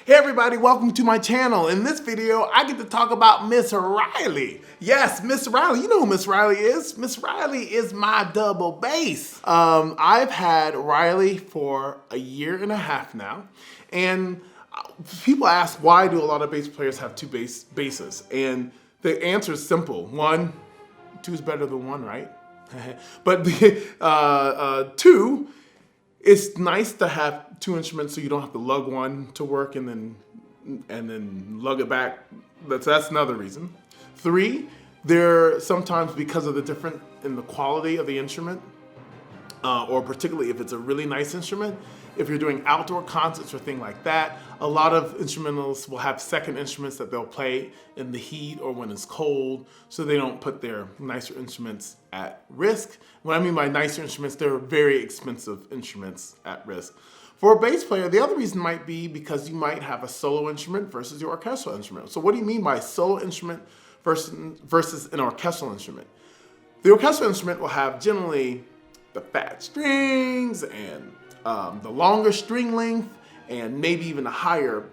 Hey everybody, welcome to my channel. In this video, I get to talk about Miss Reiley. Yes, Miss Reiley. You know who Miss Reiley is. Miss Reiley is my double bass. I've had Reiley for a year and a half now, and people ask, why do a lot of bass players have two basses? And the answer is simple. One, two is better than one, right? But two, it's nice to have two instruments so you don't have to lug one to work and then lug it back. That's another reason. Three, they're sometimes, because of the difference in the quality of the instrument, or particularly if it's a really nice instrument, if you're doing outdoor concerts or things like that, a lot of instrumentalists will have second instruments that they'll play in the heat or when it's cold, so they don't put their nicer instruments at risk. What I mean by nicer instruments, they're very expensive instruments at risk. For a bass player, the other reason might be because you might have a solo instrument versus your orchestral instrument. So what do you mean by solo instrument versus an orchestral instrument? The orchestral instrument will have generally the fat strings and the longer string length, and maybe even a higher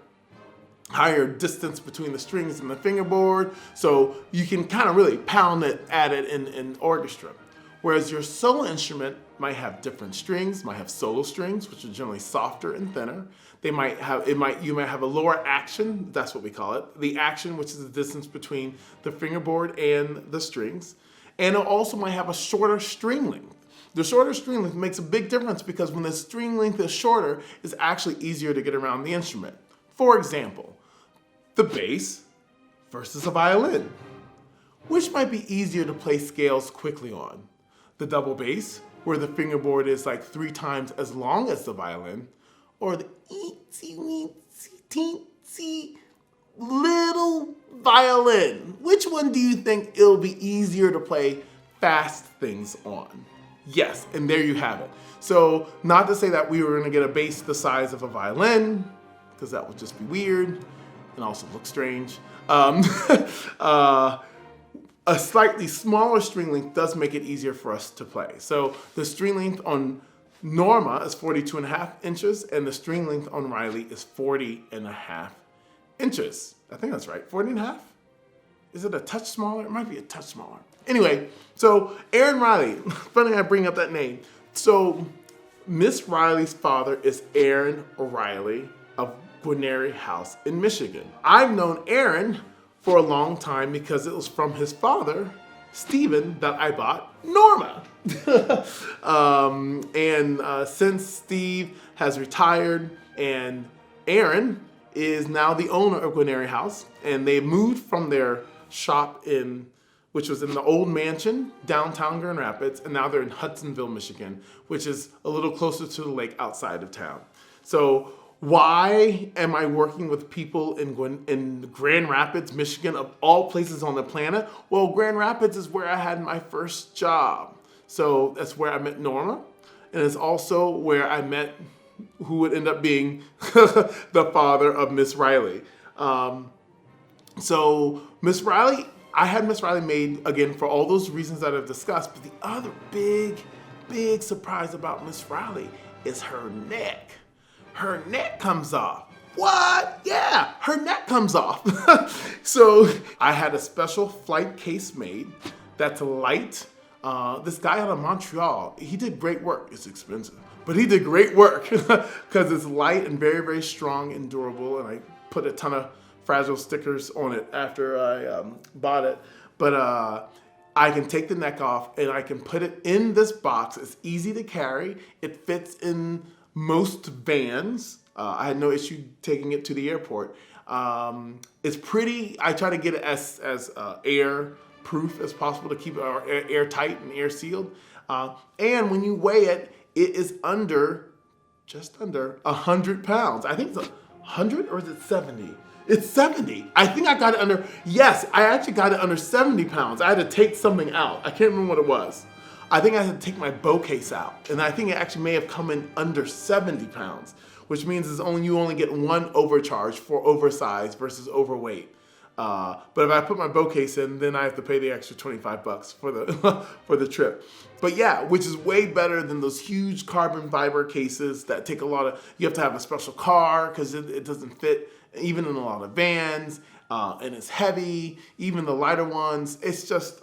distance between the strings and the fingerboard, so you can kind of really pound it at it in orchestra. Whereas your solo instrument might have different strings, might have solo strings, which are generally softer and thinner. You might have a lower action, that's what we call it, the action, which is the distance between the fingerboard and the strings, and it also might have a shorter string length. The shorter string length makes a big difference because when the string length is shorter, it's actually easier to get around the instrument. For example, the bass versus a violin. Which might be easier to play scales quickly on? The double bass, where the fingerboard is like 3 times as long as the violin, or the eensy weensy teensy little violin? Which one do you think it'll be easier to play fast things on? Yes, and there you have it. So not to say that we were gonna get a bass the size of a violin, because that would just be weird and also look strange. A slightly smaller string length does make it easier for us to play. So the string length on Norma is 42.5 inches, and the string length on Reiley is 40.5 inches. I think that's right, 40.5? Is it a touch smaller? It might be a touch smaller. Anyway, so Aaron Reiley, funny I bring up that name. So Miss Reiley's father is Aaron Reiley of Guarneri House in Michigan. I've known Aaron for a long time because it was from his father, Stephen, that I bought Norma. Since Steve has retired and Aaron is now the owner of Guarneri House, and they moved from their shop which was in the old mansion, downtown Grand Rapids, and now they're in Hudsonville, Michigan, which is a little closer to the lake outside of town. So why am I working with people in Grand Rapids, Michigan, of all places on the planet? Well, Grand Rapids is where I had my first job. So that's where I met Norma, and it's also where I met who would end up being the father of Miss Reiley. So Miss Reiley, I had Miss Reiley made, again, for all those reasons that I've discussed, but the other big surprise about Miss Reiley is her neck. Her neck comes off. What? Yeah, her neck comes off. So I had a special flight case made that's light. This guy out of Montreal, he did great work. It's expensive, but he did great work because it's light and very, very strong and durable, and I put a ton of fragile stickers on it after I bought it. But I can take the neck off and I can put it in this box. It's easy to carry. It fits in most vans. I had no issue taking it to the airport. It's pretty, I try to get it as air proof as possible to keep it airtight and air sealed. And when you weigh it, it is just under 100 pounds. I think it's 100, or is it 70? It's 70. I think I got it under, yes, I actually got it under 70 pounds. I had to take something out. I can't remember what it was. I think I had to take my bow case out, and I think it actually may have come in under 70 pounds, which means you only get one overcharge for oversized versus overweight. But if I put my bow case in, then I have to pay the extra 25 bucks for the for the trip. But yeah, which is way better than those huge carbon fiber cases that take a lot of, you have to have a special car because it doesn't fit even in a lot of vans, and it's heavy, even the lighter ones. It's just,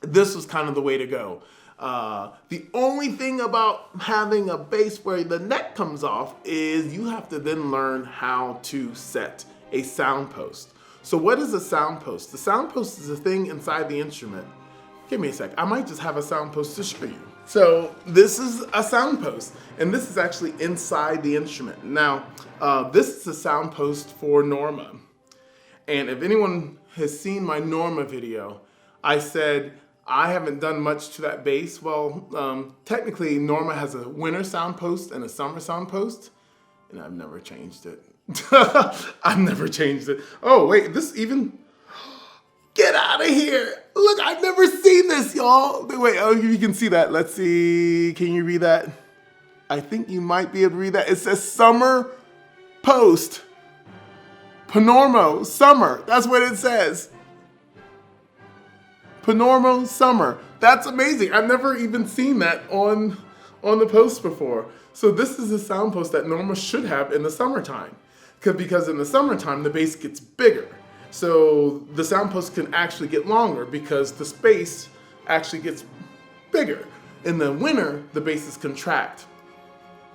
this was kind of the way to go. The only thing about having a bass where the neck comes off is you have to then learn how to set a sound post. So what is a sound post? The sound post is a thing inside the instrument. Give me a sec. I might just have a sound post to show you. So this is a sound post, and this is actually inside the instrument. Now, this is a sound post for Norma. And if anyone has seen my Norma video, I said I haven't done much to that bass. Well, technically Norma has a winter sound post and a summer sound post, and I've never changed it. I've never changed it. Oh wait, this even, get out of here. Look, I've never seen this, y'all. Wait, oh, you can see that. Let's see, can you read that? I think you might be able to read that. It says summer post. Panormo, summer, that's what it says. Panormo, summer. That's amazing. I've never even seen that on the post before. So this is a sound post that Norma should have in the summertime. Because in the summertime, the bass gets bigger. So the sound post can actually get longer because the space actually gets bigger. In the winter, the basses contract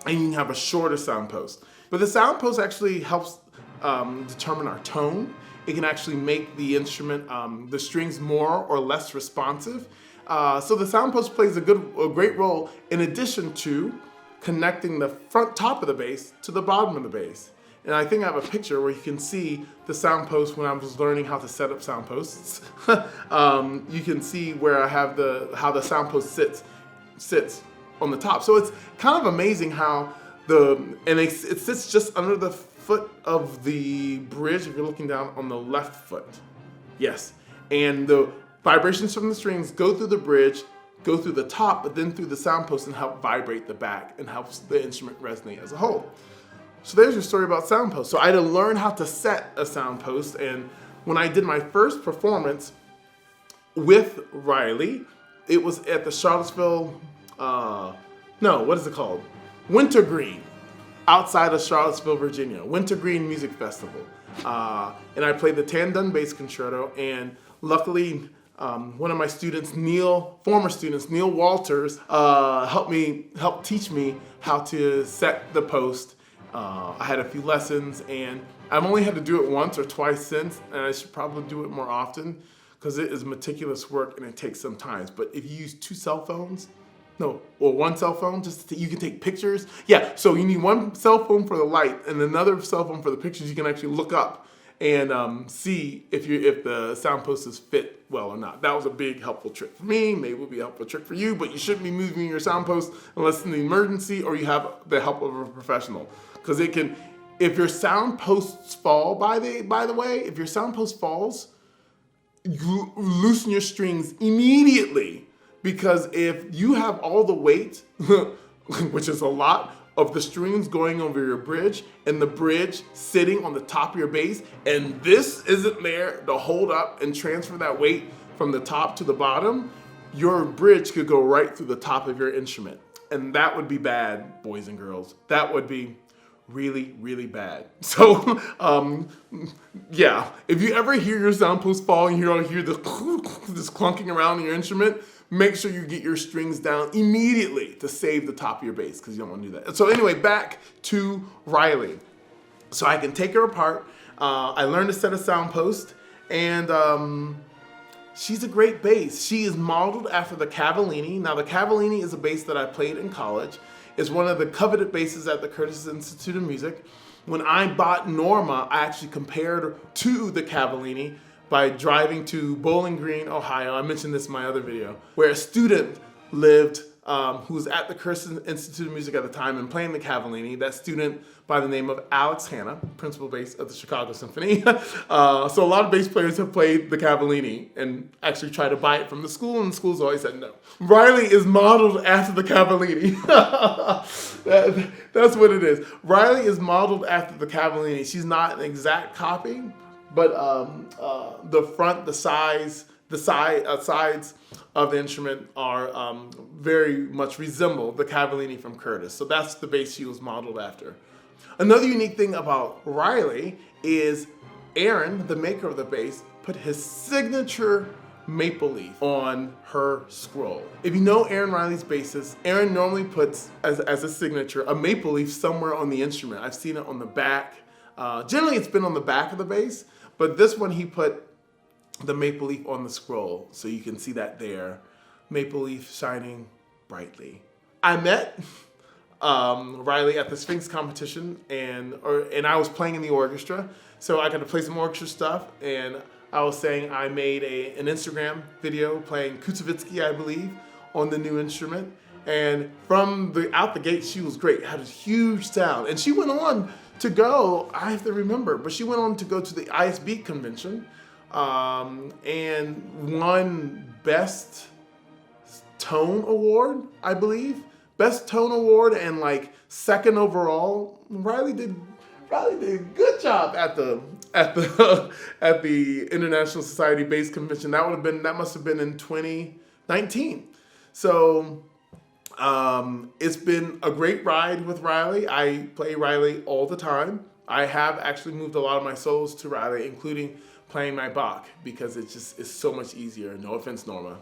and you can have a shorter sound post. But the sound post actually helps determine our tone. It can actually make the instrument, the strings more or less responsive. So the sound post plays a great role in addition to connecting the front top of the bass to the bottom of the bass. And I think I have a picture where you can see the sound post when I was learning how to set up sound posts. You can see where I have how the sound post sits on the top. So it's kind of amazing how it sits just under the foot of the bridge if you're looking down on the left foot. Yes. And the vibrations from the strings go through the bridge, go through the top, but then through the sound post and help vibrate the back and helps the instrument resonate as a whole. So there's your story about sound posts. So I had to learn how to set a sound post, and when I did my first performance with Reiley, it was at the Charlottesville, what is it called? Wintergreen, outside of Charlottesville, Virginia. Wintergreen Music Festival. And I played the Tan Dun Bass Concerto, and luckily one of my students, former students, Neil Walters, helped teach me how to set the post. I had a few lessons, and I've only had to do it once or twice since, and I should probably do it more often because it is meticulous work and it takes some time. But if you use one cell phone, you can take pictures. Yeah, so you need one cell phone for the light and another cell phone for the pictures. You can actually look up and see if the sound posters fit well or not. That was a big helpful trick for me. Maybe it would be a helpful trick for you, but you shouldn't be moving your sound post unless it's an emergency or you have the help of a professional. Because if your sound posts fall, by the way, if your sound post falls, you loosen your strings immediately. Because if you have all the weight, which is a lot, of the strings going over your bridge and the bridge sitting on the top of your bass, and this isn't there to hold up and transfer that weight from the top to the bottom, your bridge could go right through the top of your instrument. And that would be bad, boys and girls. That would be really, really bad. So, yeah, if you ever hear your sound post fall and you hear this clunking around in your instrument, make sure you get your strings down immediately to save the top of your bass because you don't want to do that. So anyway, back to Reiley. So I can take her apart. I learned to set a sound post, and she's a great bass. She is modeled after the Cavallini. Now the Cavallini is a bass that I played in college. It's one of the coveted basses at the Curtis Institute of Music. When I bought Norma, I actually compared to the Cavallini by driving to Bowling Green, Ohio. I mentioned this in my other video, where a student lived who was at the Curtis Institute of Music at the time and playing the Cavallini. That student by the name of Alex Hanna, principal bass of the Chicago Symphony. So a lot of bass players have played the Cavallini and actually tried to buy it from the school, and the school's always said no. Reiley is modeled after the Cavallini. That's what it is. Reiley is modeled after the Cavallini. She's not an exact copy, but the front, the sides of the instrument are very much resemble the Cavallini from Curtis. So that's the bass she was modeled after. Another unique thing about Reiley is Aaron, the maker of the bass, put his signature maple leaf on her scroll. If you know Aaron Reiley's basses, Aaron normally puts as a signature a maple leaf somewhere on the instrument. I've seen it on the back. Generally it's been on the back of the bass, but this one he put the maple leaf on the scroll, so you can see that there. Maple leaf shining brightly. I met Reiley at the Sphinx competition, and I was playing in the orchestra, so I got to play some orchestra stuff, and I was saying I made an Instagram video playing Kutovitsky, I believe, on the new instrument. And from out the gate, she was great, had a huge sound. And she went on to go, I have to remember, but she went on to go to the ISB convention and won Best Tone Award, I believe. Best Tone Award and like second overall. Reiley did a good job at the International Society Bass Convention. That must have been in 2019. So it's been a great ride with Reiley. I play Reiley all the time. I have actually moved a lot of my solos to Reiley, including playing my Bach, because it's so much easier. No offense, Norma.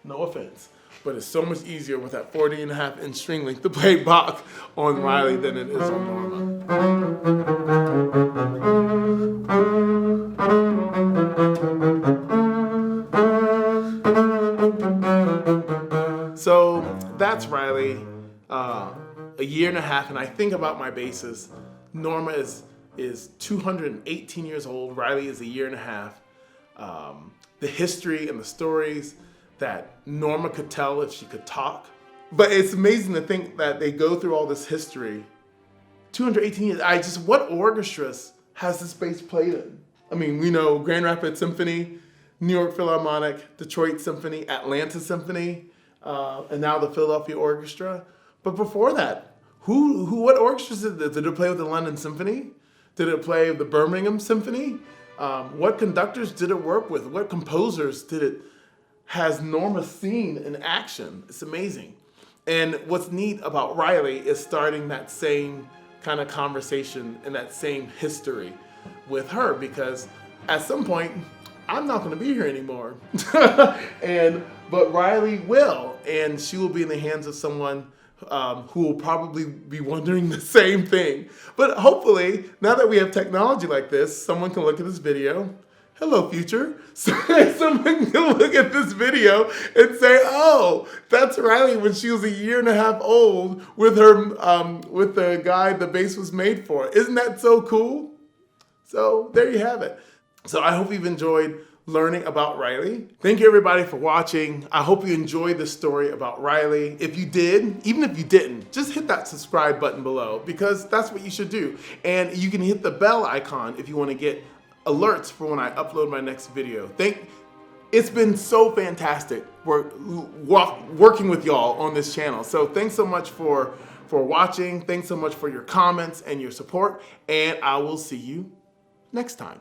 No offense. But it's so much easier with that 40.5-inch string length to play Bach on Reiley than it is on Norma. So that's Reiley, a year and a half, and I think about my basses. Norma is 218 years old. Reiley is a year and a half. The history and the stories that Norma could tell if she could talk. But it's amazing to think that they go through all this history. 218 years. What orchestras has this bass played in? I mean, we know Grand Rapids Symphony, New York Philharmonic, Detroit Symphony, Atlanta Symphony, and now the Philadelphia Orchestra. But before that, what orchestras did it play with the London Symphony? Did it play with the Birmingham Symphony? What conductors did it work with? What composers has Norma seen in action? It's amazing. And what's neat about Reiley is starting that same kind of conversation and that same history with her, because at some point, I'm not gonna be here anymore. But Reiley will, and she will be in the hands of someone who will probably be wondering the same thing. But hopefully, now that we have technology like this, someone can look at this video. Hello, future. Someone can look at this video and say, oh, that's Reiley when she was a year and a half old with with the guy the bass was made for. Isn't that so cool? So there you have it. So I hope you've enjoyed learning about Reiley. Thank you everybody for watching. I hope you enjoyed this story about Reiley. If you did, even if you didn't, just hit that subscribe button below, because that's what you should do. And you can hit the bell icon if you want to get alerts for when I upload my next video. It's been so fantastic working with y'all on this channel. So thanks so much for watching. Thanks so much for your comments and your support. And I will see you next time.